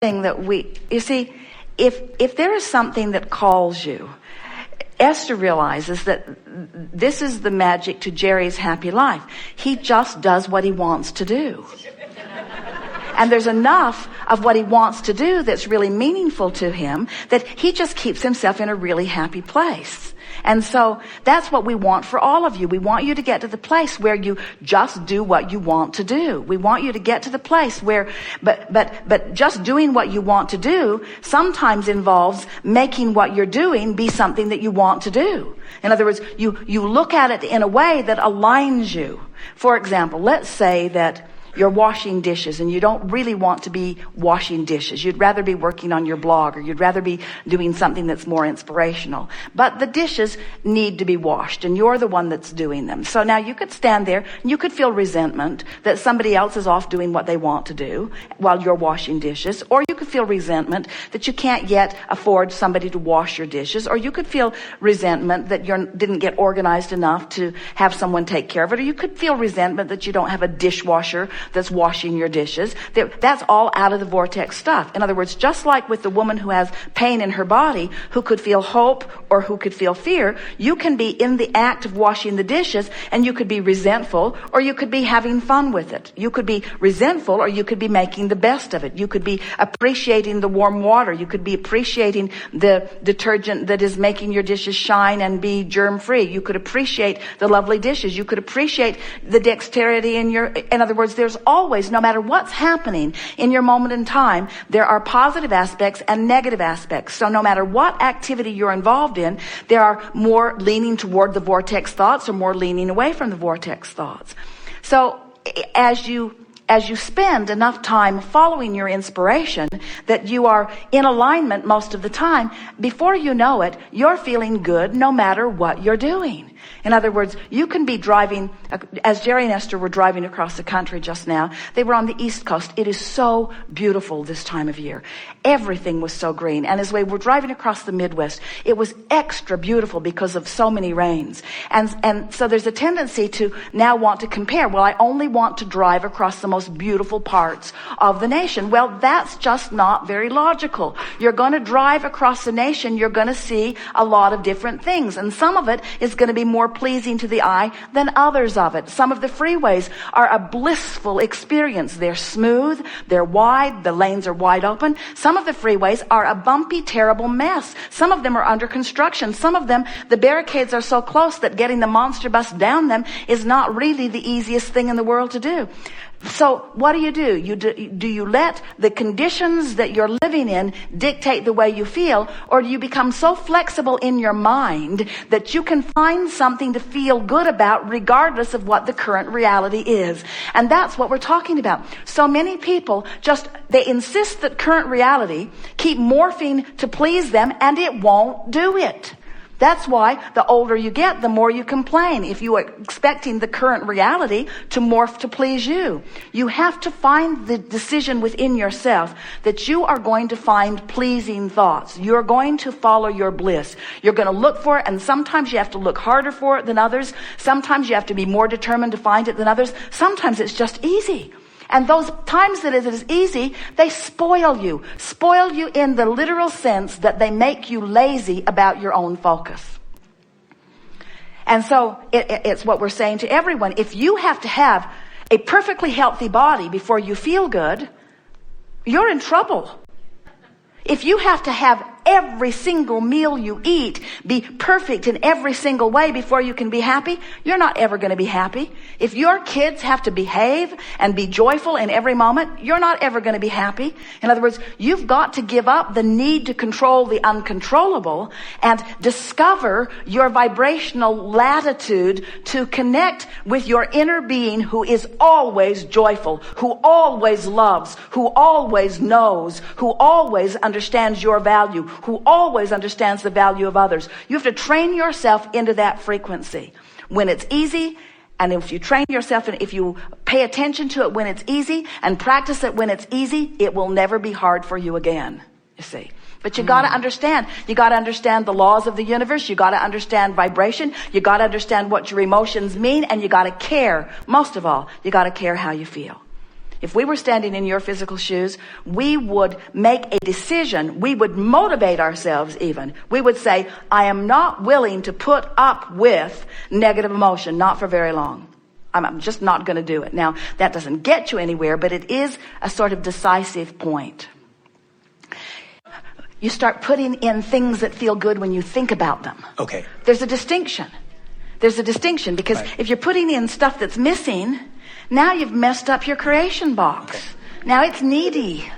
thing that you see, if there is something that calls you, Esther realizes that this is the magic to Jerry's happy life. He just does what he wants to do. And there's enough of what he wants to do that's really meaningful to him that he just keeps himself in a really happy place. And so that's what we want for all of you. We want you to get to the place where you just do what you want to do. We want you to get to the place where, but just doing what you want to do sometimes involves making what you're doing be something that you want to do. In other words, you look at it in a way that aligns you. For example, let's say that you're washing dishes and you don't really want to be washing dishes. You'd rather be working on your blog, or you'd rather be doing something that's more inspirational. But the dishes need to be washed and you're the one that's doing them. So now you could stand there and you could feel resentment that somebody else is off doing what they want to do while you're washing dishes. Or you could feel resentment that you can't yet afford somebody to wash your dishes. Or you could feel resentment that you didn't get organized enough to have someone take care of it. Or you could feel resentment that you don't have a dishwasher that's washing your dishes. That's all out of the vortex stuff. In other words, just like with the woman who has pain in her body, who could feel hope or who could feel fear, you can be in the act of washing the dishes and you could be resentful, or you could be having fun with it. You could be resentful, or you could be making the best of it. You could be appreciating the warm water. You could be appreciating the detergent that is making your dishes shine and be germ-free. You could appreciate the lovely dishes. You could appreciate the dexterity in other words, there's always, no matter what's happening in your moment in time, there are positive aspects and negative aspects. So no matter what activity you're involved in, there are more leaning toward the vortex thoughts or more leaning away from the vortex thoughts. So as you spend enough time following your inspiration, that you are in alignment most of the time, before you know it, you're feeling good no matter what you're doing. In other words, you can be driving, as Jerry and Esther were driving across the country just now. They were on the East Coast. It is so beautiful this time of year. Everything was so green. And as we were driving across the Midwest, it was extra beautiful because of so many rains. And so there's a tendency to now want to compare. Well, I only want to drive across the most beautiful parts of the nation. Well, that's just not very logical. You're going to drive across the nation. You're going to see a lot of different things. And some of it is going to be more pleasing to the eye than others of it. Some of the freeways are a blissful experience. They're smooth, they're wide, the lanes are wide open. Some of the freeways are a bumpy, terrible mess. Some of them are under construction. Some of them, the barricades are so close that getting the monster bus down them is not really the easiest thing in the world to do. So what do? Do you let the conditions that you're living in dictate the way you feel, or do you become so flexible in your mind that you can find something to feel good about regardless of what the current reality is? And that's what we're talking about. So many people they insist that current reality keep morphing to please them, and it won't do it. That's why the older you get, the more you complain. If you are expecting the current reality to morph to please you, you have to find the decision within yourself that you are going to find pleasing thoughts. You're going to follow your bliss. You're going to look for it, and sometimes you have to look harder for it than others. Sometimes you have to be more determined to find it than others. Sometimes it's just easy. And those times that it is easy, they spoil you in the literal sense that they make you lazy about your own focus. And so it's what we're saying to everyone. If you have to have a perfectly healthy body before you feel good, you're in trouble. If you have to have every single meal you eat be perfect in every single way before you can be happy, you're not ever going to be happy. If your kids have to behave and be joyful in every moment, you're not ever going to be happy. In other words, you've got to give up the need to control the uncontrollable and discover your vibrational latitude to connect with your inner being, who is always joyful, who always loves, who always knows, who always understands your value, who always understands the value of others. You have to train yourself into that frequency when it's easy. And if you train yourself, and if you pay attention to it when it's easy and practice it when it's easy, it will never be hard for you again, you see. But you got to understand. You got to understand the laws of the universe. You got to understand vibration. You got to understand what your emotions mean, and you got to care. Most of all, you got to care how you feel. If we were standing in your physical shoes, we would make a decision. We would motivate ourselves even. We would say, I am not willing to put up with negative emotion, not for very long. I'm just not going to do it. Now, that doesn't get you anywhere, but it is a sort of decisive point. You start putting in things that feel good when you think about them. Okay. There's a distinction. There's a distinction because if you're putting in stuff that's missing, now you've messed up your creation box. Okay. Now it's needy.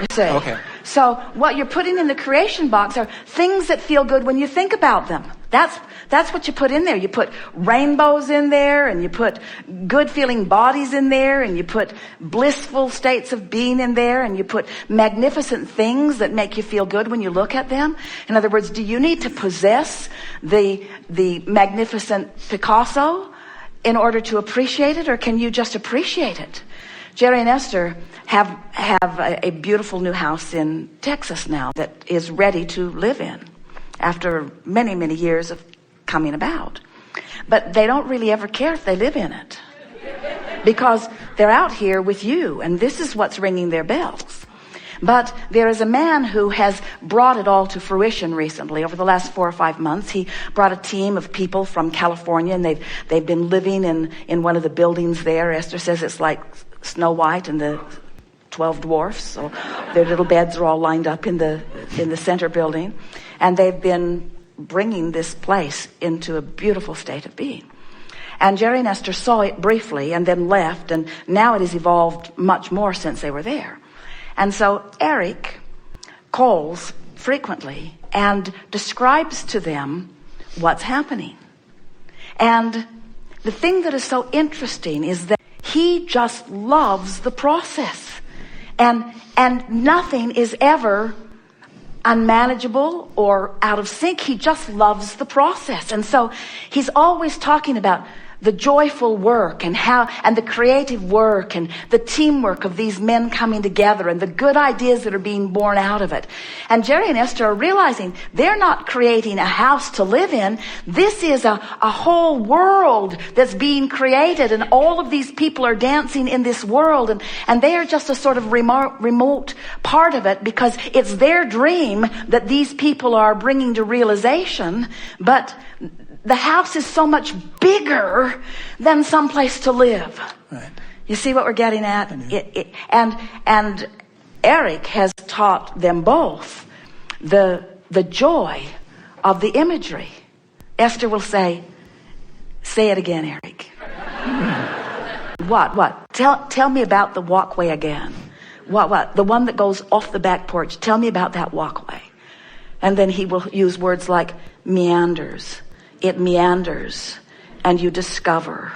You see? Okay. So what you're putting in the creation box are things that feel good when you think about them. That's what you put in there. You put rainbows in there, and you put good feeling bodies in there, and you put blissful states of being in there, and you put magnificent things that make you feel good when you look at them. In other words, do you need to possess the magnificent Picasso in order to appreciate it, or can you just appreciate it? Jerry and Esther have a beautiful new house in Texas now that is ready to live in after many, many years of coming about. But they don't really ever care if they live in it because they're out here with you, and this is what's ringing their bells. But there is a man who has brought it all to fruition recently. Over the last 4 or 5 months, he brought a team of people from California, and they've been living in one of the buildings there. Esther says it's like Snow White and the 12 dwarfs. So their little beds are all lined up in the center building, and they've been bringing this place into a beautiful state of being. And Jerry and Esther saw it briefly and then left, and now it has evolved much more since they were there. And so Eric calls frequently and describes to them what's happening. And the thing that is so interesting is that he just loves the process. And nothing is ever unmanageable or out of sync. He just loves the process. And so he's always talking about the joyful work and the creative work and the teamwork of these men coming together and the good ideas that are being born out of it. And Jerry and Esther are realizing they're not creating a house to live in. This is a whole world that's being created, and all of these people are dancing in this world, and they are just a sort of remote part of it because it's their dream that these people are bringing to realization. But the house is so much bigger than some place to live. Right. You see what we're getting at? And Eric has taught them both the joy of the imagery. Esther will say it again, Eric. What? Tell me about the walkway again. What? The one that goes off the back porch. Tell me about that walkway. And then he will use words like meanders. It meanders, and you discover,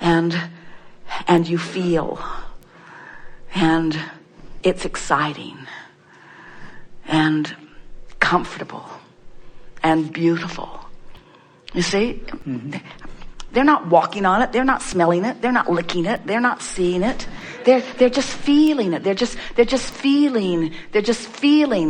and you feel, and it's exciting, and comfortable, and beautiful. You see? Mm-hmm. They're not walking on it. They're not smelling it. They're not licking it. They're not seeing it. They're just feeling it. They're just feeling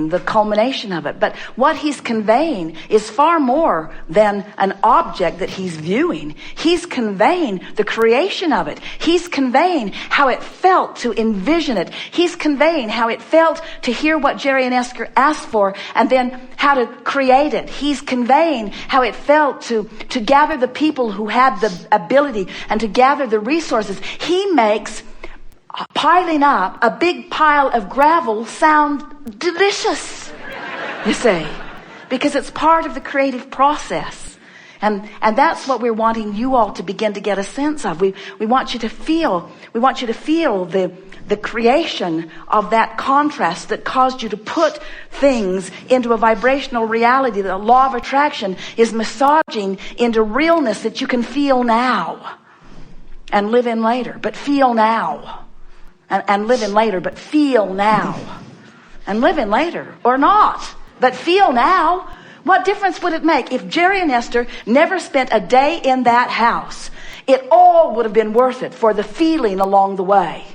the culmination of it. But what he's conveying is far more than an object that he's viewing. He's conveying the creation of it. He's conveying how it felt to envision it. He's conveying how it felt to hear what Jerry and Esther asked for and then how to create it. He's conveying how it felt to gather the people who had the ability and to gather the resources. He makes piling up a big pile of gravel sound delicious, you say, because it's part of the creative process. And that's what we're wanting you all to begin to get a sense of. We want you to feel the creation of that contrast that caused you to put things into a vibrational reality that the law of attraction is massaging into realness that you can feel now and live in later, but feel now. And live in later, but feel now. And live in later, or not, but feel now. What difference would it make if Jerry and Esther never spent a day in that house? It all would have been worth it for the feeling along the way.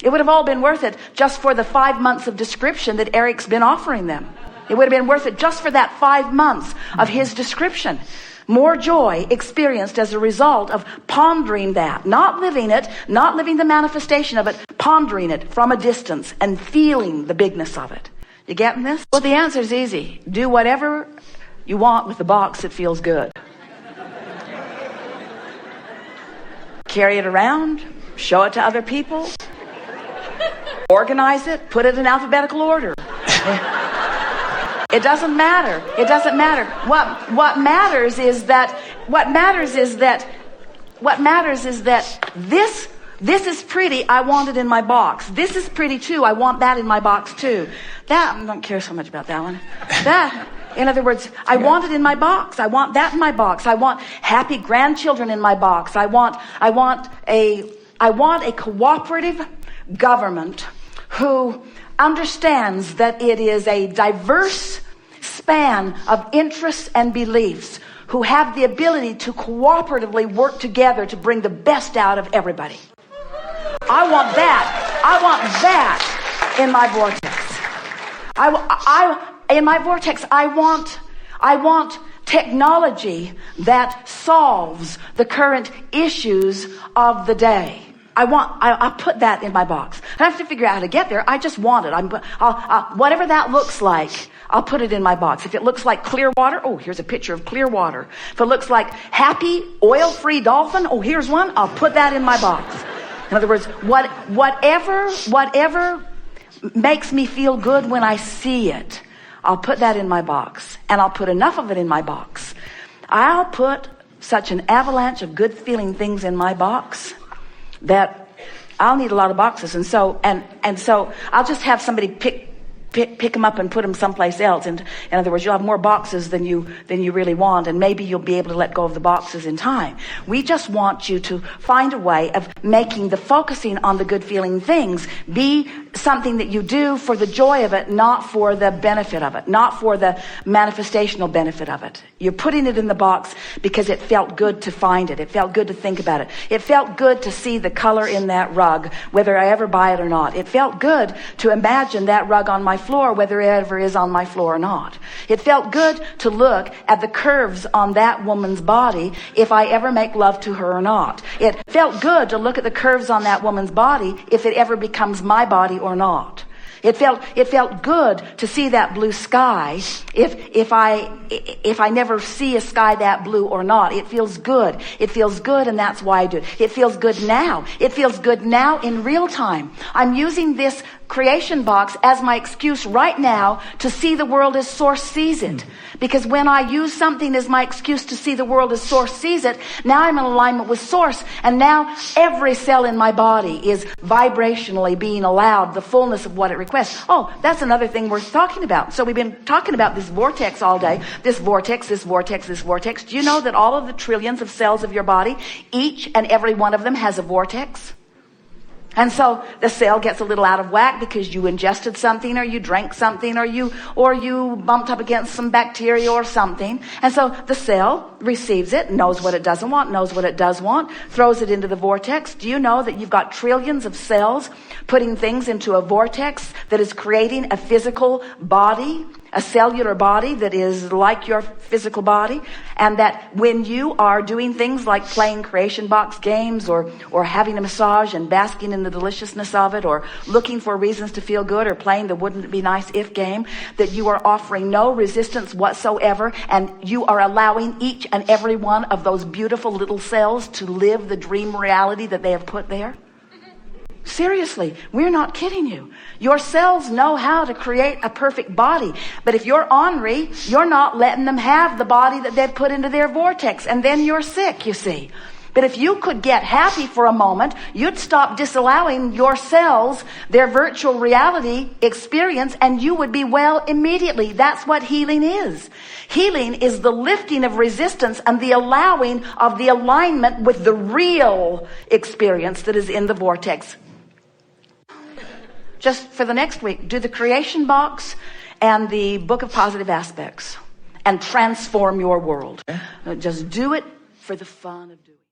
It would have all been worth it just for the 5 months of description that Eric's been offering them. It would have been worth it just for that 5 months of his description. More joy experienced as a result of pondering that, not living it, not living the manifestation of it, pondering it from a distance and feeling the bigness of it. You getting this? Well, the answer is easy. Do whatever you want with the box that feels good. Carry it around, show it to other people, organize it, put it in alphabetical order. It doesn't matter. It doesn't matter. What matters is that this is pretty, I want it in my box. This is pretty too, I want that in my box too. That, I don't care so much about that one. That, in other words, I want it in my box. I want that in my box. I want happy grandchildren in my box. I want a cooperative government who understands that it is a diverse span of interests and beliefs, who have the ability to cooperatively work together to bring the best out of everybody. I want that in my vortex. In my vortex, I want technology that solves the current issues of the day. I put that in my box. I have to figure out how to get there. I just want it. Whatever that looks like, I'll put it in my box. If it looks like clear water, oh, here's a picture of clear water. If it looks like happy, oil-free dolphin, oh, here's one. I'll put that in my box. In other words, whatever makes me feel good when I see it, I'll put that in my box. And I'll put enough of it in my box. I'll put such an avalanche of good feeling things in my box that I'll need a lot of boxes. And so I'll just have somebody pick them up and put them someplace else. And in other words, you'll have more boxes than you really want, and maybe you'll be able to let go of the boxes in time. We just want you to find a way of making the focusing on the good feeling things be something that you do for the joy of it, not for the benefit of it, not for the manifestational benefit of it. You're putting it in the box because it felt good to find it. It felt good to think about it. It felt good to see the color in that rug, whether I ever buy it or not. It felt good to imagine that rug on my floor, whether it ever is on my floor or not. It felt good to look at the curves on that woman's body if I ever make love to her or not. It felt good to look at the curves on that woman's body if it ever becomes my body or not. It felt good to see that blue sky if I never see a sky that blue or not. It feels good. It feels good, and that's why I do it. It feels good now. It feels good now in real time. I'm using this creation box as my excuse right now to see the world as Source sees it. Because when I use something as my excuse to see the world as Source sees it, now I'm in alignment with Source, and now every cell in my body is vibrationally being allowed the fullness of what it requests. Oh, that's another thing worth talking about. So we've been talking about this vortex all day. This vortex, this vortex, this vortex. Do you know that all of the trillions of cells of your body, each and every one of them has a vortex? And so the cell gets a little out of whack because you ingested something, or you drank something, or you bumped up against some bacteria or something. And so the cell receives it, knows what it doesn't want, knows what it does want, throws it into the vortex. Do you know that you've got trillions of cells putting things into a vortex that is creating a physical body? A cellular body that is like your physical body, and that when you are doing things like playing creation box games or having a massage and basking in the deliciousness of it, or looking for reasons to feel good, or playing the wouldn't it be nice if game, that you are offering no resistance whatsoever, and you are allowing each and every one of those beautiful little cells to live the dream reality that they have put there? Seriously, we're not kidding you. Your cells know how to create a perfect body. But if you're ornery, you're not letting them have the body that they've put into their vortex. And then you're sick, you see. But if you could get happy for a moment, you'd stop disallowing your cells their virtual reality experience, and you would be well immediately. That's what healing is. Healing is the lifting of resistance and the allowing of the alignment with the real experience that is in the vortex. Just for the next week, do the creation box and the book of positive aspects and transform your world. Just do it for the fun of doing it.